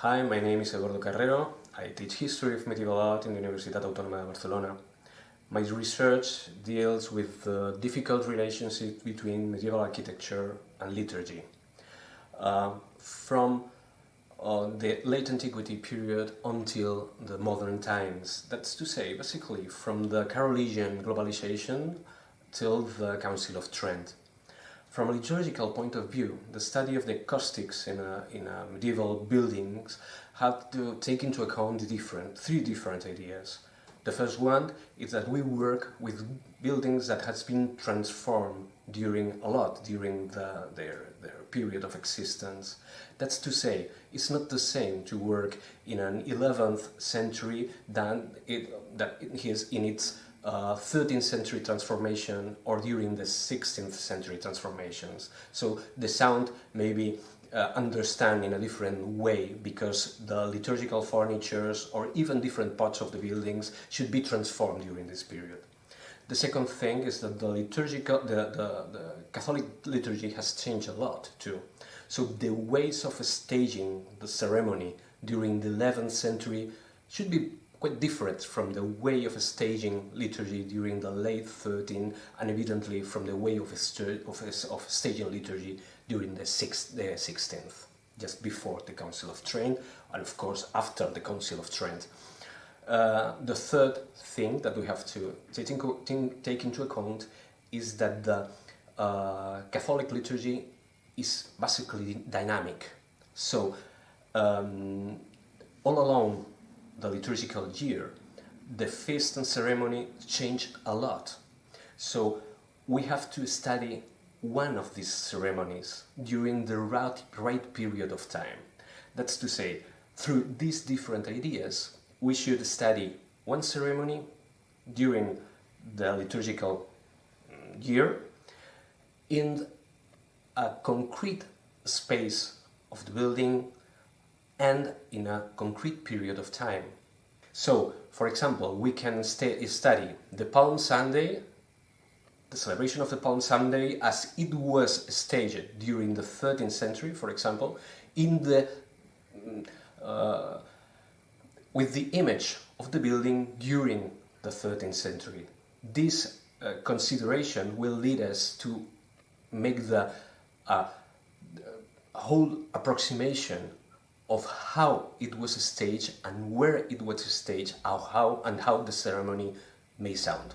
Hi, my name is Eduardo Carrero. I teach history of medieval art in the Universitat Autònoma de Barcelona. My research deals with the difficult relationship between medieval architecture and liturgy. From the late antiquity period until the modern times. That's to say, basically, from the Carolingian globalization till the Council of Trent. From a liturgical point of view, the study of the acoustics in medieval buildings had to take into account three different ideas. The first one is that we work with buildings that has been transformed during their period of existence. That's to say, it's not the same to work in an 11th century than it is in its 13th century transformation or during the 16th century transformations. So the sound may be understand in a different way because the liturgical furnitures or even different parts of the buildings should be transformed during this period. The second thing is that the Catholic liturgy has changed a lot too. So the ways of staging the ceremony during the 11th century should be quite different from the way of staging liturgy during the late 13th and evidently from the way of staging liturgy during the 16th, just before the Council of Trent and of course after the Council of Trent. The third thing that we have to take into account is that the Catholic liturgy is basically dynamic. So all along the liturgical year, the feast and ceremony change a lot. So we have to study one of these ceremonies during the right period of time. That's to say, through these different ideas, we should study one ceremony during the liturgical year in a concrete space of the building and in a concrete period of time. So, for example, we can study the Palm Sunday, the celebration of the Palm Sunday as it was staged during the 13th century, for example, in the with the image of the building during the 13th century. This consideration will lead us to make the whole approximation of how it was staged and where it was staged, how the ceremony may sound.